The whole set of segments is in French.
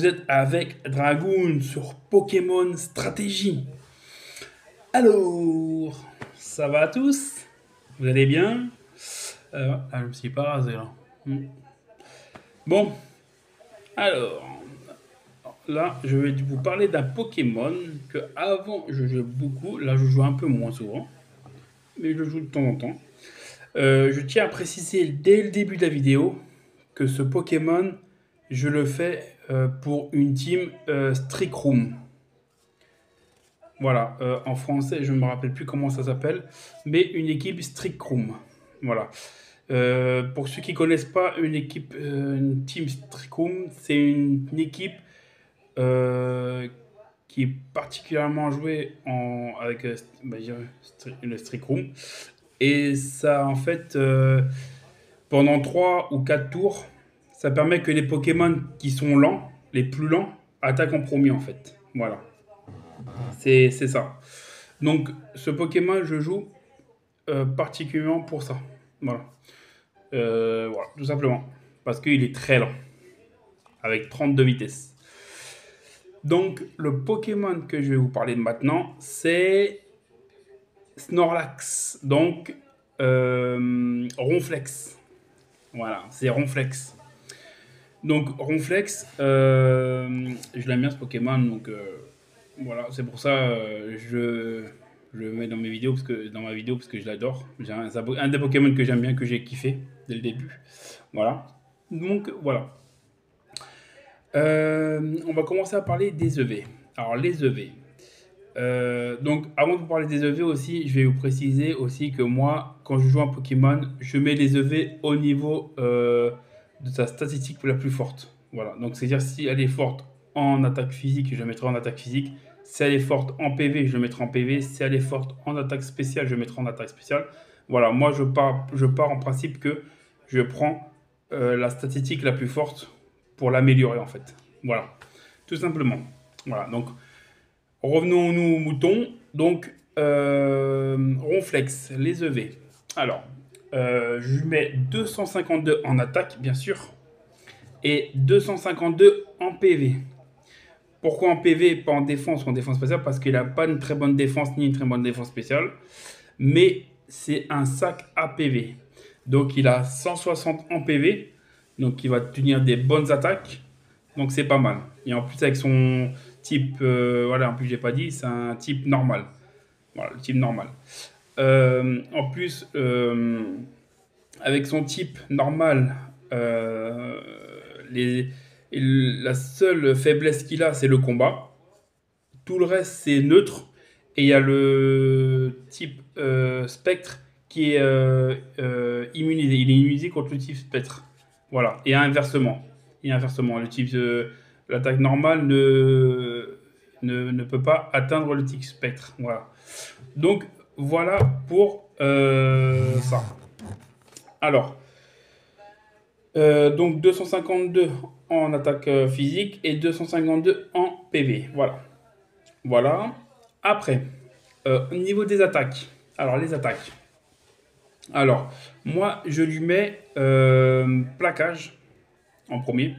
vous êtes avec Dragoon sur Pokémon Stratégie. Alors, ça va à tous? Vous allez bien? Je me suis pas rasé là. Bon, alors, là, je vais vous parler d'un Pokémon que avant je jouais beaucoup. Là, je joue un peu moins souvent, mais je joue de temps en temps. Je tiens à préciser dès le début de la vidéo que ce Pokémon, je le fais pour une team Strict Room. Voilà, en français, je ne me rappelle plus comment ça s'appelle, mais une équipe Strict Room. Voilà. Pour ceux qui ne connaissent pas une team Strict Room, c'est une équipe euh, qui est particulièrement jouée avec le Strict Room. Et ça, en fait, pendant 3 ou 4 tours, ça permet que les Pokémon qui sont lents, les plus lents, attaquent en premier, en fait. Voilà, c'est ça. Donc, ce Pokémon, je joue particulièrement pour ça. Voilà. Voilà, tout simplement. Parce qu'il est très lent, avec 32 vitesses. Donc, le Pokémon que je vais vous parler maintenant, c'est Snorlax. Donc, Ronflex. Voilà, c'est Ronflex. Donc, Ronflex, je l'aime bien ce Pokémon. Donc, voilà, c'est pour ça je le mets dans mes vidéos dans ma vidéo parce que je l'adore. C'est un des Pokémon que j'aime bien, que j'ai kiffé dès le début. Voilà. Donc voilà. On va commencer à parler des EV. Alors les EV. Donc avant de vous parler des EV aussi, je vais vous préciser aussi que moi, quand je joue un Pokémon, je mets les EV au niveau de sa statistique la plus forte. Voilà. Donc c'est-à-dire si elle est forte en attaque physique, je la mettrai en attaque physique. Si elle est forte en PV, je le mettrai en PV. Si elle est forte en attaque spéciale, je le mettrai en attaque spéciale. Voilà, moi je pars en principe que je prends la statistique la plus forte pour l'améliorer en fait. Voilà, tout simplement. Voilà, donc revenons-nous aux moutons. Donc, Ronflex, les EV. Alors, je lui mets 252 en attaque, bien sûr, et 252 en PV. Pourquoi en PV et pas en défense ou en défense spéciale? Parce qu'il n'a pas une très bonne défense ni une très bonne défense spéciale. Mais c'est un sac APV. Donc il a 160 en PV. Donc il va tenir des bonnes attaques. Donc c'est pas mal. Et en plus avec son type, voilà, en plus j'ai pas dit, c'est un type normal. Voilà, le type normal. En plus, avec son type normal, euh, les, la seule faiblesse qu'il a, c'est le combat. Tout le reste, c'est neutre. Et il y a le type spectre qui est immunisé. Il est immunisé contre le type spectre. Voilà. Et inversement. Le type l'attaque normale ne peut pas atteindre le type spectre. Voilà. Donc, voilà pour ça. Alors, donc 252 en attaque physique et 252 en PV. Voilà. Voilà. Après, au niveau des attaques. Alors, les attaques. Alors, moi, je lui mets plaquage en premier.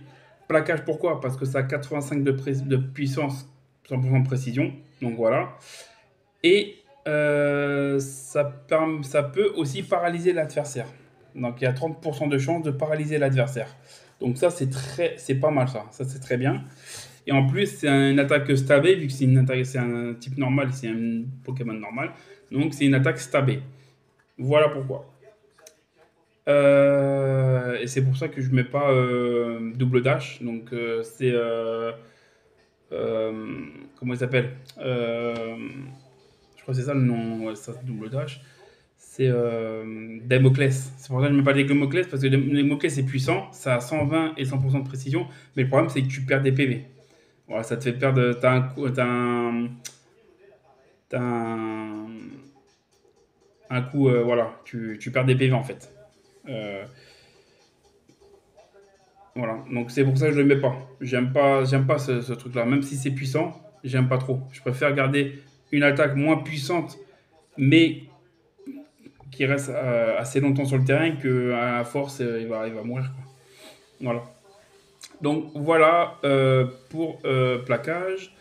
Plaquage, pourquoi? Parce que ça a 85 de puissance, 100% de précision. Donc, voilà. Et ça peut aussi paralyser l'adversaire. Donc, il y a 30% de chance de paralyser l'adversaire. Donc, ça, c'est pas mal, ça. Ça, c'est très bien. Et en plus, c'est une attaque stabée, vu que c'est un type normal, c'est un Pokémon normal. Donc, c'est une attaque stabée. Voilà pourquoi. Et c'est pour ça que je mets pas double dash. Donc, euh, comment il s'appelle je crois que c'est ça le nom, ouais, ça, double dash. C'est Damoclès. C'est pour ça que je ne mets pas des Damoclès, parce que Damoclès c'est puissant, ça a 120 et 100% de précision, mais le problème c'est que tu perds des PV. Voilà, ça te fait perdre. T'as un coup, voilà, tu perds des PV en fait. Euh, voilà, donc c'est pour ça que je le mets pas. J'aime pas ce truc-là. Même si c'est puissant, j'aime pas trop. Je préfère garder une attaque moins puissante, mais qui reste assez longtemps sur le terrain, que à force, il va mourir, quoi. Voilà. Donc voilà pour plaquage.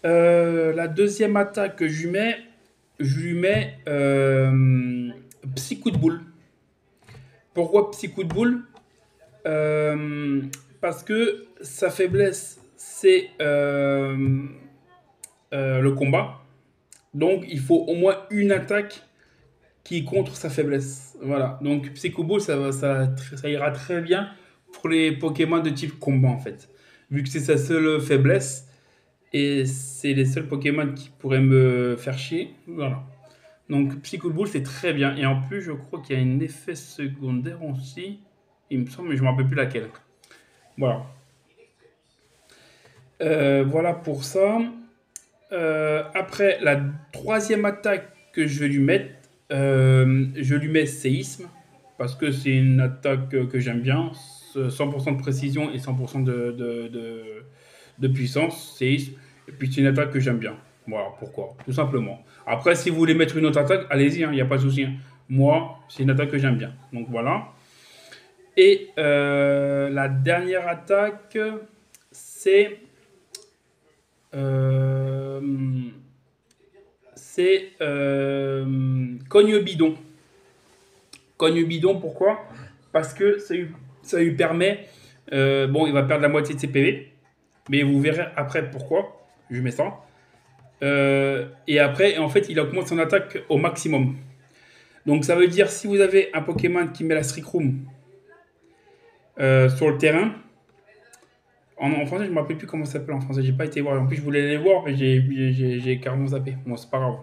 La deuxième attaque que je lui mets Psy coup de boule. Pourquoi Psy coup de boule? Euh, Parce que sa faiblesse, c'est le combat. Donc il faut au moins une attaque qui contre sa faiblesse. Voilà. Donc Psycho Ball, ça ira très bien pour les Pokémon de type combat en fait. Vu que c'est sa seule faiblesse et c'est les seuls Pokémon qui pourraient me faire chier. Voilà. Donc Psycho Ball, c'est très bien. Et en plus, je crois qu'il y a un effet secondaire aussi. Il me semble, mais je ne me rappelle plus laquelle. Voilà. Voilà pour ça. Après, la troisième attaque que je vais lui mettre, je lui mets séisme, parce que c'est une attaque que j'aime bien, 100% de précision et 100% de puissance, séisme, et puis c'est une attaque que j'aime bien. Voilà, pourquoi, tout simplement. Après, si vous voulez mettre une autre attaque, allez-y, il n'y a pas de souci, hein. Moi, c'est une attaque que j'aime bien. Donc voilà. Et la dernière attaque, c'est euh, Cogne Bidon. Cogne Bidon, pourquoi? Parce que ça lui permet. Bon, il va perdre la moitié de ses PV, mais vous verrez après pourquoi. Je mets ça. Et après, en fait, il augmente son attaque au maximum. Donc ça veut dire si vous avez un Pokémon qui met la Strict Room sur le terrain, en français, je ne me rappelle plus comment ça s'appelle en français, j'ai pas été voir. En plus, je voulais les voir, mais j'ai carrément zappé. Bon, c'est pas grave.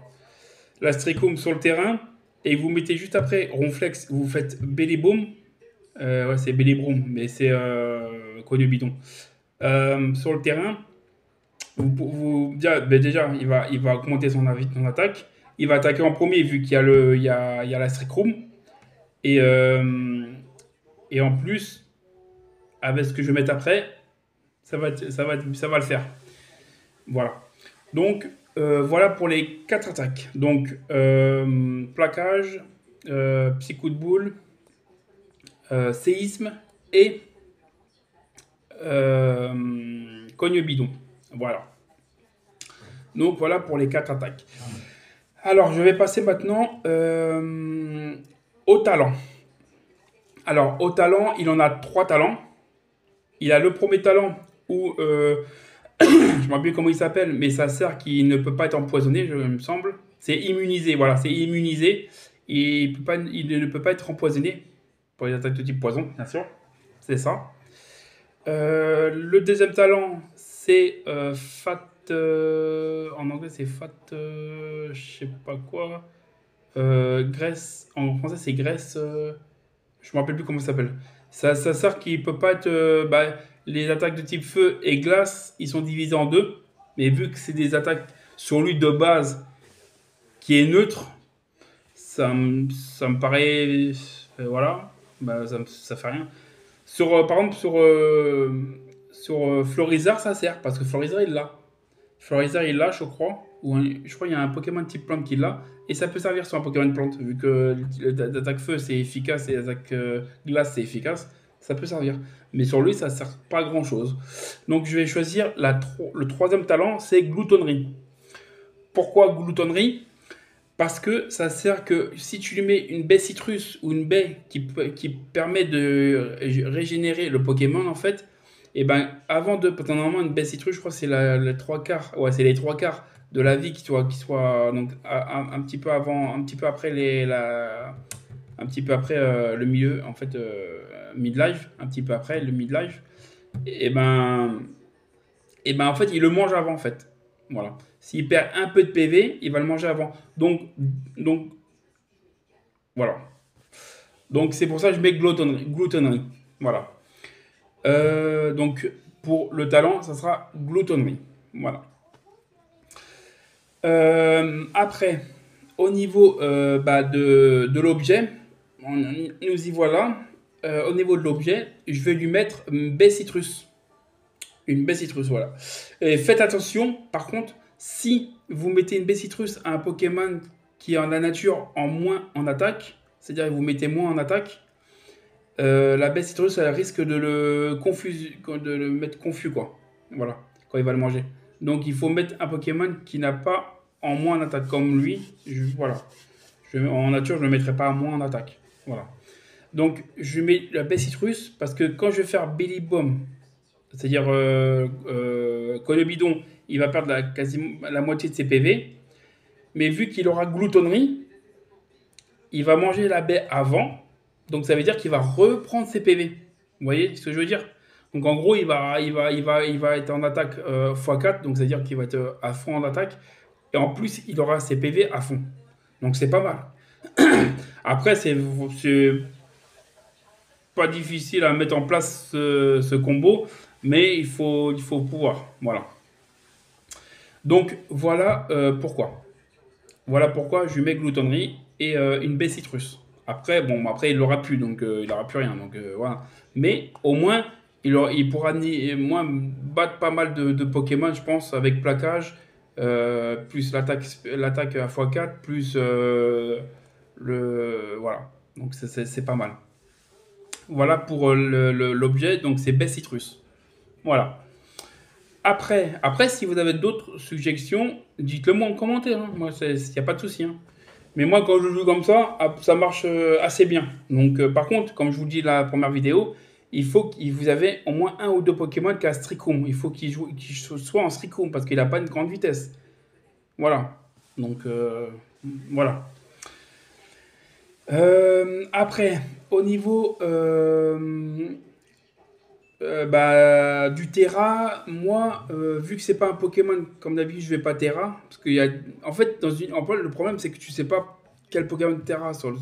La Stricum sur le terrain, et vous mettez juste après Ronflex, vous faites Belly Boom. Ouais, c'est Belly Boom, mais c'est connu bidon. Sur le terrain, déjà, il va augmenter son attaque. Il va attaquer en premier vu qu'il y a, il y a la Stricum. Et, et en plus, avec ce que je vais mettre après, ça va le faire. Voilà. Donc, voilà pour les 4 attaques. Donc, plaquage, psy coup de boule, séisme et cogne bidon. Voilà. Donc, voilà pour les 4 attaques. Alors, je vais passer maintenant au talent. Alors, au talent, il en a 3 talents. Il a le premier talent où je me rappelle plus comment il s'appelle, mais ça sert qu'il ne peut pas être empoisonné, il me semble. C'est immunisé, voilà, c'est immunisé. Et il ne peut pas être empoisonné pour les attaques de type poison, bien sûr. C'est ça. Le deuxième talent, c'est Fat. En anglais, c'est Fat. Je sais pas quoi. Graisse. En français, c'est Graisse. Je me rappelle plus comment ça s'appelle. Ça sert qu'il peut pas être. Les attaques de type feu et glace, ils sont divisés en deux. Mais vu que c'est des attaques sur lui de base qui est neutre, ça me paraît. Voilà. Ça fait rien. Par exemple, sur Florizard, ça sert. Parce que Florizard, il l'a. Florizard, il l'a, je crois. Je crois qu'il y a un Pokémon de type plante qui l'a. Et ça peut servir sur un Pokémon de plante. Vu que l'attaque feu, c'est efficace et l'attaque glace, c'est efficace. Ça peut servir. Mais sur lui, ça sert pas à grand chose. Donc, je vais choisir le troisième talent, c'est gloutonnerie. Pourquoi gloutonnerie? Parce que ça sert que si tu lui mets une baie citrus ou une baie qui permet de régénérer le Pokémon, en fait, et ben avant de. Parce que normalement, une baie citrus, je crois que c'est les trois quarts. Ouais, c'est les trois quarts de la vie qui soit donc un petit peu avant, un petit peu après un petit peu après le milieu, en fait, midlife, un petit peu après le midlife, et ben, en fait, il le mange avant, en fait. Voilà. S'il perd un peu de PV, il va le manger avant. Donc voilà. Donc, c'est pour ça que je mets gloutonnerie. Voilà. Donc, pour le talent, ça sera gloutonnerie. Voilà. Après, au niveau de l'objet, nous y voilà. Au niveau de l'objet, je vais lui mettre une baie citrus. Une baie citrus, voilà. Et faites attention, par contre, si vous mettez une baie citrus à un Pokémon qui est en la nature en moins en attaque, c'est-à-dire que vous mettez moins en attaque, la baie citrus, elle risque de le mettre confus, quoi. Voilà, quand il va le manger. Donc il faut mettre un Pokémon qui n'a pas en moins en attaque comme lui. Voilà. En nature, je ne le mettrai pas à moins en attaque. Voilà. Donc je mets la baie citrus parce que quand je vais faire Billy Bomb, c'est-à-dire Bidon, il va perdre quasiment la moitié de ses PV. Mais vu qu'il aura gloutonnerie, il va manger la baie avant. Donc ça veut dire qu'il va reprendre ses PV. Vous voyez ce que je veux dire? Donc en gros, il va être en attaque x4. Donc ça veut dire qu'il va être à fond en attaque. Et en plus, il aura ses PV à fond. Donc c'est pas mal. Après, c'est pas difficile à mettre en place ce combo. Mais il faut pouvoir. Voilà. Donc voilà pourquoi. Voilà pourquoi je lui mets gloutonnerie et une baie citrus. Après, bon, après il l'aura plus, donc il n'aura plus rien. Donc voilà. Mais au moins, il pourra moins battre pas mal de Pokémon, je pense, avec plaquage, plus l'attaque à x4, plus voilà. Donc c'est pas mal. Voilà pour l'objet, donc c'est baie citrus. Voilà. Après, si vous avez d'autres suggestions, dites-le moi en commentaire, hein. Moi, il n'y a pas de souci, hein. Mais moi, quand je joue comme ça marche assez bien. Donc, par contre, comme je vous dis la première vidéo, il faut que vous avez au moins un ou deux Pokémon qui a Stricroom. Il faut qu'il soit en Stricroom parce qu'il n'a pas une grande vitesse. Voilà. Donc, voilà. Après, au niveau du Terra, moi, vu que c'est pas un Pokémon, comme d'habitude, je vais pas Terra. Parce qu'il y a. En fait, le problème, c'est que tu sais pas quel Pokémon Terra sur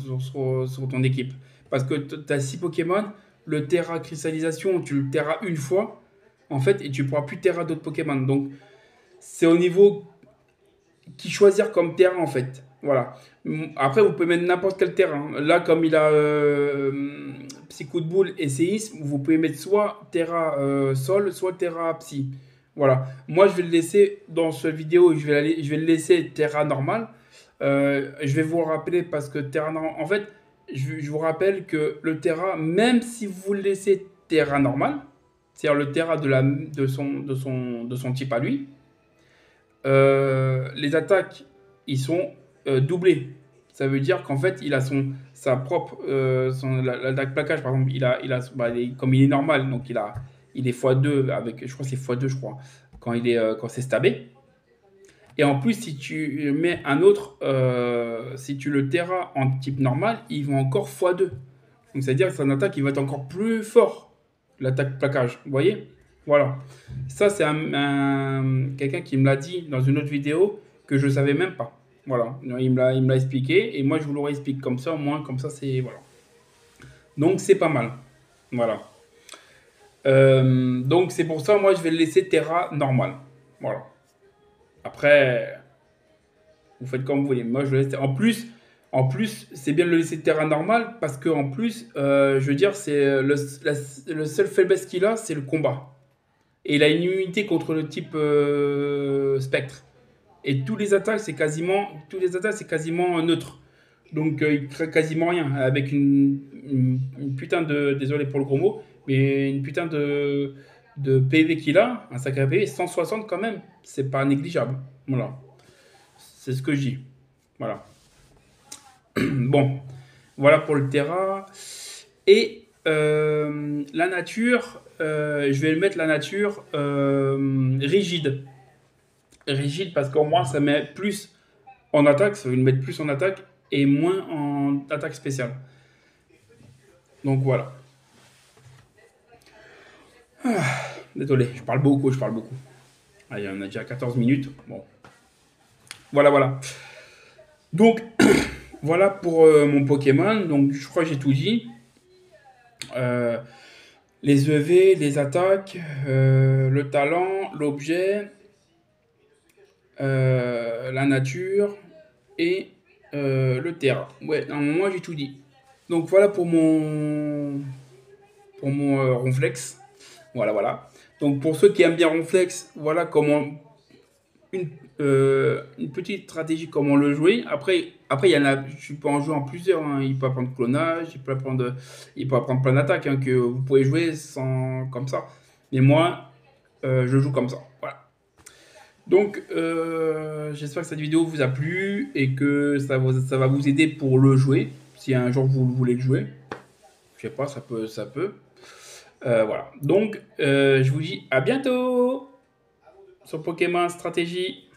ton équipe. Parce que tu as 6 Pokémon, le Terra Cristallisation, tu le Terra une fois, en fait, et tu pourras plus Terra d'autres Pokémon. Donc, c'est au niveau qui choisir comme terrain en fait. Voilà. Après, vous pouvez mettre n'importe quel terrain. Là, comme il a Psy coup de boule et séisme, vous pouvez mettre soit terra sol, soit terra psy. Voilà. Moi, je vais le laisser dans cette vidéo, je vais le laisser terra normal. Je vais vous rappeler parce que terra normal. En fait, je vous rappelle que le terra, même si vous le laissez terra normal, c'est-à-dire le terra de son type à lui, les attaques, ils sont doublés. Ça veut dire qu'en fait, il a sa propre. L'attaque plaquage, par exemple, comme il est normal, donc il est x2 avec. Je crois que c'est x2, je crois, quand c'est stabé. Et en plus, si tu mets un autre, si tu le terras en type normal, il va encore x2. Donc, c'est-à-dire que son attaque, il va être encore plus fort, l'attaque plaquage. Vous voyez? Voilà. Ça, c'est quelqu'un qui me l'a dit dans une autre vidéo que je ne savais même pas. Voilà. Il me l'a expliqué et moi, je vous le réexplique comme ça. Au moins, comme ça, c'est. Voilà. Donc, c'est pas mal. Voilà. Donc, c'est pour ça, moi, je vais le laisser Terra normal. Voilà. Après, vous faites comme vous voulez. Moi, je le laisse. En plus, c'est bien de le laisser terrain normal parce que en plus, je veux dire, c'est le seul faiblesse qu'il a, c'est le combat. Et il a une immunité contre le type spectre. Et tous les attaques, c'est quasiment neutre. Donc, il crée quasiment rien. Avec une putain de, désolé pour le gros mot, mais une putain de PV qu'il a, un sacré PV, 160 quand même, c'est pas négligeable. Voilà. C'est ce que je dis. Voilà. Bon, voilà pour le Terra. Et la nature, je vais mettre la nature rigide. Rigide parce qu'au moins ça met plus en attaque, ça va le mettre plus en attaque et moins en attaque spéciale. Donc voilà. Désolé, je parle beaucoup, je parle beaucoup. Allez, on a déjà 14 minutes. Bon. Voilà, voilà. Donc, voilà pour mon Pokémon. Donc, je crois que j'ai tout dit. Euh, les EV, les attaques, le talent, l'objet, la nature et le terrain. Ouais, moi j'ai tout dit. Donc voilà pour mon Ronflex. Voilà, voilà. Donc pour ceux qui aiment bien Ronflex, voilà comment une petite stratégie comment le jouer. Après, Après, il y en a, tu peux en jouer en plusieurs, hein. Il peut apprendre clonage, il peut apprendre plein d'attaques, hein, que vous pouvez jouer sans, comme ça. Mais moi, je joue comme ça. Voilà. Donc, j'espère que cette vidéo vous a plu et que ça va vous aider pour le jouer. Si un jour vous voulez le jouer, je sais pas, ça peut. Voilà. Donc, je vous dis à bientôt sur Pokémon Stratégie.